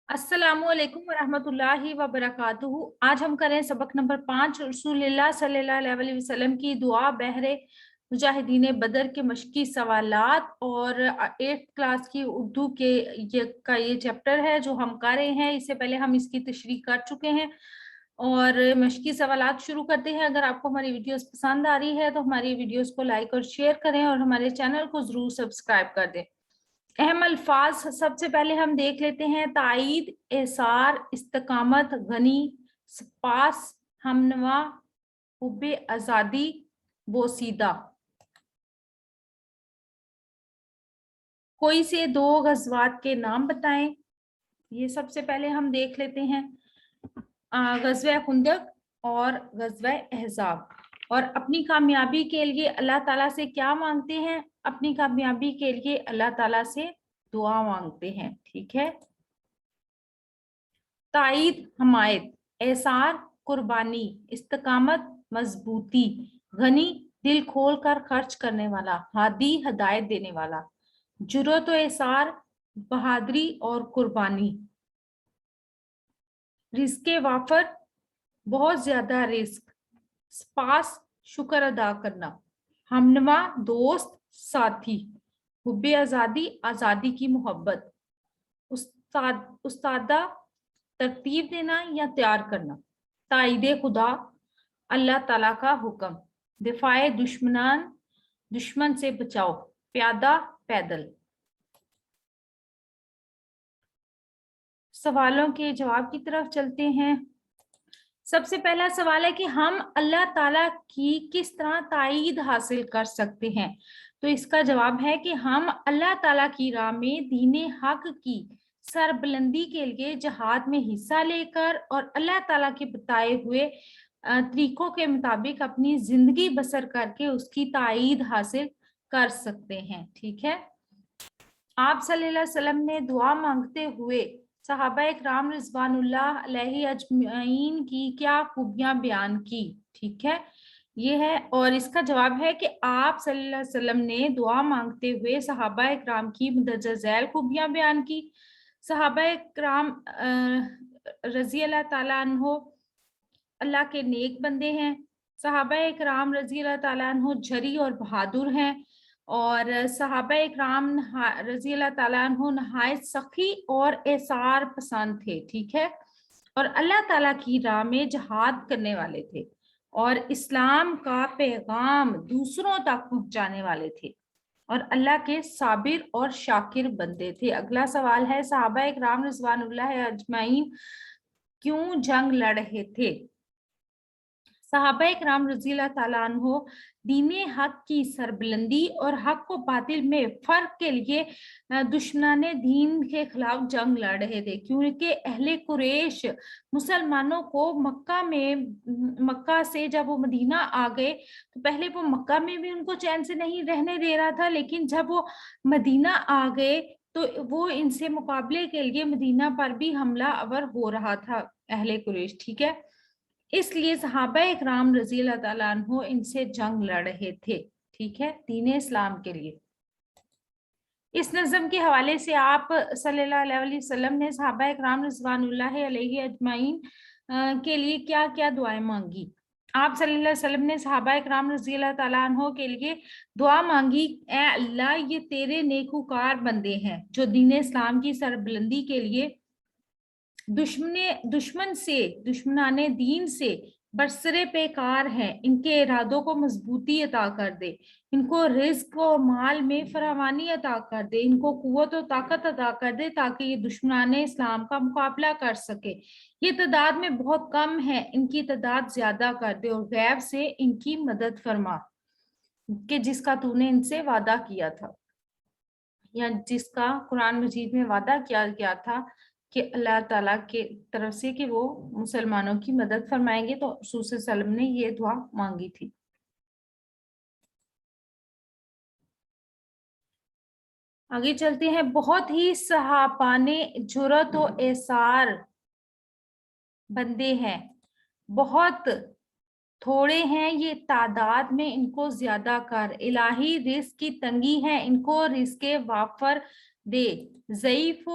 अस्सलामुअलैकुम वरहमतुल्लाहि वबरकातुहू। आज हम करें सबक नंबर 5 रसूलुल्लाह सल्लल्लाहु अलैहि वसल्लम की दुआ बहरे मुजाहिदीन बदर के मशकी सवालात और 8th क्लास की उर्दू के ये चैप्टर है जो हम कर रहे हैं। इससे पहले हम इसकी तशरीह कर चुके हैं और मशकी सवालात शुरू करते हैं। अगर आपको हमारी वीडियोस पसंद आ रही है तो हमारी वीडियोस को लाइक और शेयर करें और हमारे चैनल को जरूर सब्सक्राइब कर दें। अहम अल्फाज सबसे पहले हम देख लेते हैं। ताईद, एसार, इस्तकामत, गनी, पास, हमनवा, हुब्बे आजादी, बोसीदा। कोई से दो गजवात के नाम बताएं। ये सबसे पहले हम देख लेते हैं। गजवा खुंदक और गजवा अहजाब। और अपनी कामयाबी के लिए अल्लाह ताला से क्या मांगते हैं? अपनी कामयाबी के लिए अल्लाह ताला से दुआ मांगते हैं। ठीक है। ताईद हमायत, एसार कुर्बानी, इस्तकामत मजबूती, गनी दिल खोल कर खर्च करने वाला, हादी हदायत देने वाला, जुर्रत व एसार बहादुरी और कुर्बानी, रिस्के वाफर बहुत ज्यादा रिस्क, पास शुक्र अदा करना, हमनवा दोस्त साथी, हुब्बे आजादी आजादी की मोहब्बत, उस्तादा तरतीब देना या तैयार करना, ताईदे खुदा अल्लाह ताला का हुक्म, दिफाए दुश्मन से बचाओ, प्यादा पैदल। सवालों के जवाब की तरफ चलते हैं। सबसे पहला सवाल है कि हम अल्लाह ताला की किस तरह ताईद हासिल कर सकते हैं। तो इसका जवाब है कि हम अल्लाह ताला की राह में दीने हक की सरबुलंदी के लिए जहाद में हिस्सा लेकर और अल्लाह ताला के बताए हुए तरीकों के मुताबिक अपनी जिंदगी बसर करके उसकी ताईद हासिल कर सकते हैं। ठीक है। आप सल्लल्लाहु अलैहि वसल्लम ने दुआ मांगते हुए सहाबा इकराम रिजवानुल्लाह अलैहि अजमईन की क्या खूबियां बयान की? ठीक है, ये है। और इसका जवाब है कि आप सल्लल्लाहु अलैहि वसल्लम ने दुआ मांगते हुए सहाबा इकराम की मुंदरजा झैल खूबियां बयान की। सहाबा इकराम रजी अल्लाह ताला अन्हो अल्लाह के नेक बंदे हैं। सहाबा इकराम रजी अल्लाह ताला अन्हो झरी और बहादुर हैं और सहाबा इकराम रजी अल्लाह ताला अन्हो नहायत सखी और एसार पसंद थे। ठीक है। और अल्लाह ताला की राह में जहाद करने वाले थे और इस्लाम का पैगाम दूसरों तक पहुंचाने वाले थे और अल्लाह के साबिर और शाकिर बंदे थे। अगला सवाल है, सहाबा इकराम रिजवानुल्लाह अजमाइन क्यों जंग लड़ रहे थे? सहाबा इकराम रज़ी अल्लाह ताला अन्हो दीने हक की सरबुलंदी और हक को बातिल में फर्क के लिए दुश्मनाने दीन के खिलाफ जंग लड़ रहे थे, क्योंकि अहले कुरैश मुसलमानों को मक्का से जब वो मदीना आ गए तो पहले वो मक्का में भी उनको चैन से नहीं रहने दे रहा था, लेकिन जब वो मदीना आ गए तो वो इनसे मुकाबले के लिए मदीना पर भी हमला अवर हो रहा था अहले कुरैश। ठीक है। इसलिए सहाबा इकराम रज़ी अल्लाह ताला अन्हो इनसे जंग लड़ रहे थे। ठीक है, दीन इस्लाम के लिए। इस नज़म के हवाले से आप सल्लल्लाहु अलैहि वसल्लम ने सहाबा इकराम रिज़वानुल्लाह अलैहि अजमाइन के लिए क्या क्या दुआएं मांगी? आप सल्लल्लाहु अलैहि वसल्लम ने सहाबा इकराम रज़ी अल्लाह ताला अन्हो के लिए दुआ मांगी, ए अल्लाह ये तेरे नेकूकार बंदे हैं जो दीन इस्लाम की सरबुलंदी के लिए दुश्मनाने दीन से बरसरे पेकार हैं, इनके इरादों को मजबूती अता कर दे, इनको रिज्क और माल में फरावानी अता कर दे, इनको कुव्वत और ताकत अता कर दे ताकि ये दुश्मनाने इस्लाम का मुकाबला कर सके। ये तादाद में बहुत कम है, इनकी तादाद ज्यादा कर दे और गैब से इनकी मदद फरमा कि जिसका तूने इनसे वादा किया था, या जिसका कुरान मजीद में वादा किया गया था कि अल्लाह ताला के तरफ से कि वो मुसलमानों की मदद फरमाएंगे। तो रसूल सल्लल्लाहु अलैहि वसल्लम ने ये दुआ मांगी थी। आगे चलते हैं। बहुत ही सहाबाने जुरत व एसार बंदे हैं, बहुत थोड़े हैं ये तादाद में, इनको ज्यादा कर, इलाही रिस्क की तंगी है, इनको रिस्क वाफर दे, ज़ईफ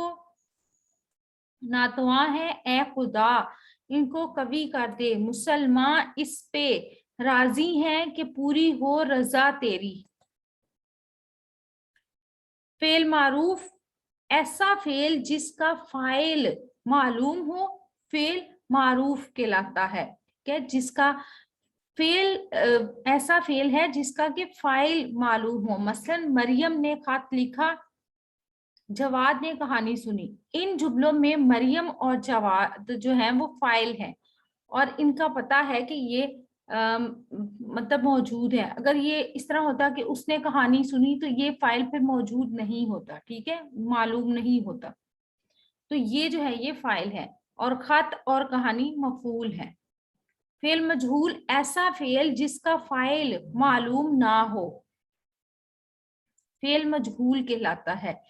नातवा है ए खुदा इनको कवि कर दे, मुसलमान इस पे राजी हैं कि पूरी हो रजा तेरी। फेल मारूफ, ऐसा फेल जिसका फाइल मालूम हो, फेल मारूफ कहलाता है। क्या जिसका फेल ऐसा फेल है जिसका कि फाइल मालूम हो। मसलन मरियम ने खत लिखा, जवाद ने कहानी सुनी। इन जुमलों में मरियम और जवाद जो है वो फाइल है और इनका पता है कि ये मतलब मौजूद है। अगर ये इस तरह होता कि उसने कहानी सुनी तो ये फाइल पे मौजूद नहीं होता, ठीक है, मालूम नहीं होता। तो ये जो है ये फाइल है और खत और कहानी मफूल है। फेल मजहूल, ऐसा फेल जिसका फाइल मालूम ना हो, फेल मजहूल कहलाता है।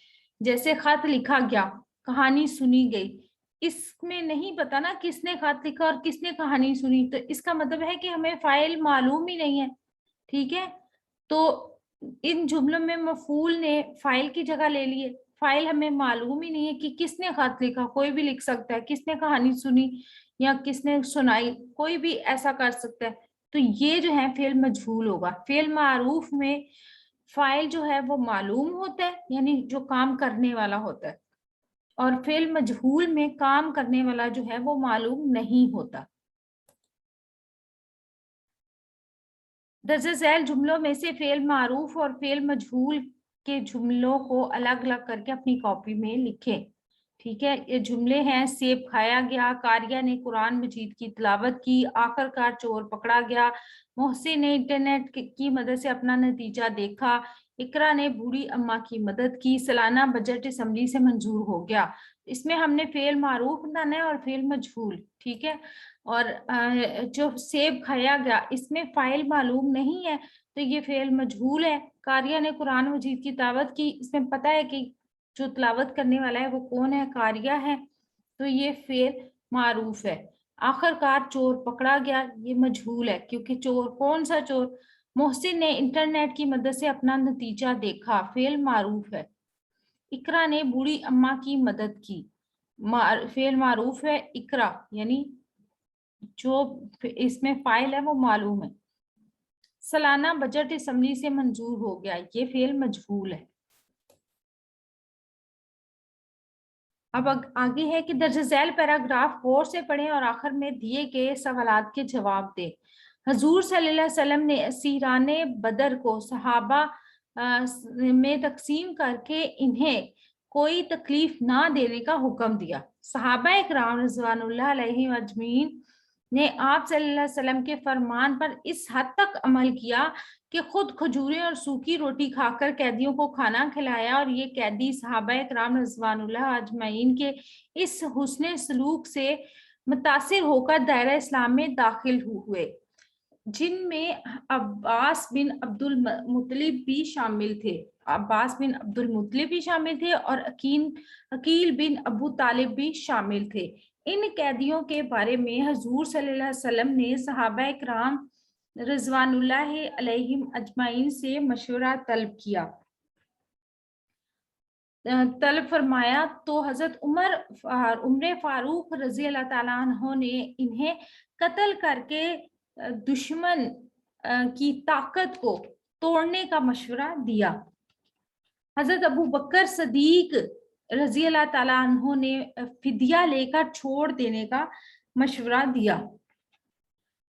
जैसे खत लिखा गया, कहानी सुनी गई, इसमें नहीं पता ना किसने खत लिखा और किसने कहानी सुनी, तो इसका मतलब है कि हमें फाइल मालूम ही नहीं है, ठीक है। तो इन जुमलों में मफूल ने फाइल की जगह ले ली है। फाइल हमें मालूम ही नहीं है कि किसने खत लिखा, कोई भी लिख सकता है, किसने कहानी सुनी या किसने सुनाई, कोई भी ऐसा कर सकता है। तो ये जो है फेल मजहूल होगा। फेल मारूफ में फाइल जो है वो मालूम होता है, यानी जो काम करने वाला होता है, और फेल मजहूल में काम करने वाला जो है वो मालूम नहीं होता। दर्ज झैल जुमलों में से फेल मारूफ और फेल मजहूल के जुमलों को अलग अलग करके अपनी कॉपी में लिखें, ठीक है। ये जुमले हैं, सेब खाया गया, कारिया ने कुरान मजीद की तिलावत की, आखिरकार चोर पकड़ा गया, मोहसिन ने इंटरनेट की मदद से अपना नतीजा देखा, इकरा ने बूढ़ी अम्मा की मदद की, सालाना बजट असेंबली से मंजूर हो गया। इसमें हमने फेल मारूफ बनाना है और फेल मजहूल, ठीक है। और जो सेब खाया गया, इसमें फाइल मालूम नहीं है तो ये फेल मजहूल है। कारिया ने कुरान मजीद की तिलावत की, इसमें पता है कि जो तिलावत करने वाला है वो कौन है, कारिया है, तो ये फेल मारूफ है। आखिरकार चोर पकड़ा गया, ये मजहूल है क्योंकि चोर कौन सा चोर। मोहसिन ने इंटरनेट की मदद से अपना नतीजा देखा, फेल मारूफ है। इकरा ने बूढ़ी अम्मा की मदद की, फेल मारूफ है। इकरा यानी जो इसमें फाइल है वो मालूम है। सालाना बजट असेंबली से मंजूर हो गया, ये फेल मजहूल है। अब आगे है कि दर्ज झैल पैराग्राफ गौर से पढ़ें और आखिर में दिए गए सवालात के जवाब दें। हजूर सल्लल्लाहु अलैहि वसल्लम ने असीराने बदर को सहाबा में तकसीम करके इन्हें कोई तकलीफ ना देने का हुक्म दिया। सहाबा इकराम रिज़वानुल्लाह अलैहिम अजमीन ने आप सल्लल्लाहु अलैहि वसल्लम के फरमान पर इस हद तक अमल किया कि खुद खजूरें और सूखी रोटी खाकर कैदियों को खाना खिलाया, और ये कैदी सहाबा इकराम रिज़वानुल्लाह अजमईन के इस हुस्ने सलूक से मुतासिर होकर दायरा इस्लाम में दाखिल हुए, जिनमें अब्बास बिन अब्दुल मुत्तलिब भी शामिल थे। अब्बास बिन अब्दुल मुत्तलिब भी शामिल थे और अकील बिन अबू तालिब भी शामिल थे। इन कैदियों के बारे में हजूर सल्लल्लाहु अलैहि वसल्लम ने सहाबा इकराम रिज़वानुल्लाह अलैहिम अजमाइन से मशवरा तलब किया, तलब फरमाया। तो हजरत उमर फारूक रजी अल्लाह ताला अन्हो ने इन्हें कत्ल करके दुश्मन की ताकत को तोड़ने का मशवरा दिया। हजरत अबू बकर सदीक रजी अल्लाह ताला अन्हो ने फिदिया लेकर छोड़ देने का मशवरा दिया।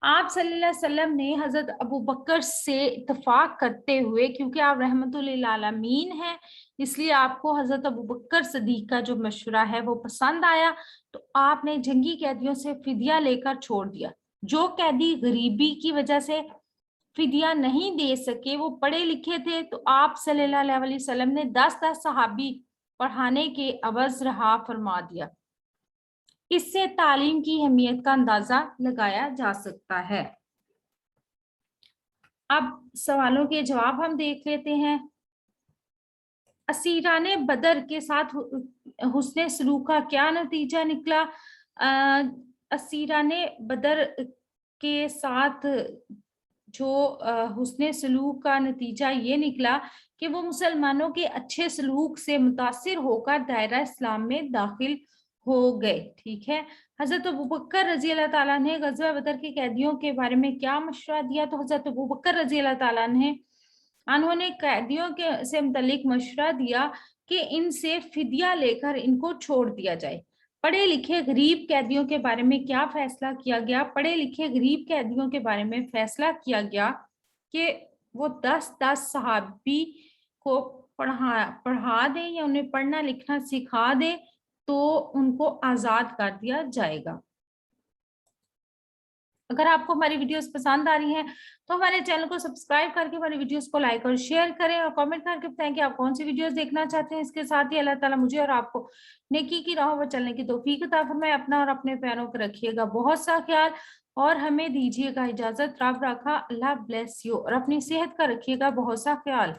आप सल्लल्लाहु अलैहि वसल्लम ने हजरत अबू बकर से इत्तफाक करते हुए, क्योंकि आप रहमतुल आलमीन हैं, इसलिए आपको हजरत अबू बकर सदीक का जो मशवरा है वो पसंद आया, तो आपने जंगी कैदियों से फिदिया लेकर छोड़ दिया। जो कैदी गरीबी की वजह से फिदिया नहीं दे सके, वो पढ़े लिखे थे, तो आप सल्लल्लाहु अलैहि वसल्लम ने 10-10 सहाबी पढ़ाने के अवज रहा फरमा दिया। इससे तालीम की अहमियत का अंदाजा लगाया जा सकता है। अब सवालों के जवाब हम देख लेते हैं। असीराने बदर के साथ हुस्ने सलूक का क्या नतीजा निकला? असीराने बदर के साथ जो हुस्ने सलूक का नतीजा ये निकला कि वो मुसलमानों के अच्छे सलूक से मुतासिर होकर दायरा इस्लाम में दाखिल हो गए। ठीक है, हजरत अबू बकर रजी अल्लाह ताला ने गज़वा बदर के कैदियों के बारे में क्या मशवरा दिया? तो हजरत अबू बकर रजी अल्लाह ताला ने उन्होंने कैदियों के से मुतल्लिक मशवरा दिया कि इनसे फिदिया लेकर इनको छोड़ दिया जाए। पढ़े लिखे गरीब कैदियों के बारे में क्या फैसला किया गया? पढ़े लिखे गरीब कैदियों के बारे में फैसला किया गया कि वो 10-10 सहाबी को पढ़ा दें या उन्हें पढ़ना लिखना सिखा दें तो उनको आजाद कर दिया जाएगा। अगर आपको हमारी वीडियोस पसंद आ रही हैं तो हमारे चैनल को सब्सक्राइब करके हमारी वीडियोस को लाइक और शेयर करें और कमेंट करके बताएं कि आप कौन सी वीडियोस देखना चाहते हैं। इसके साथ ही अल्लाह ताला मुझे और आपको नेकी की राह पर चलने की तौफीक अता फरमाए। अपना और अपने प्यारों पर रखिएगा बहुत सा ख्याल और हमें दीजिएगा इजाजत। रब रखा, अल्लाह ब्लेस यू, और अपनी सेहत का रखिएगा बहुत सा ख्याल।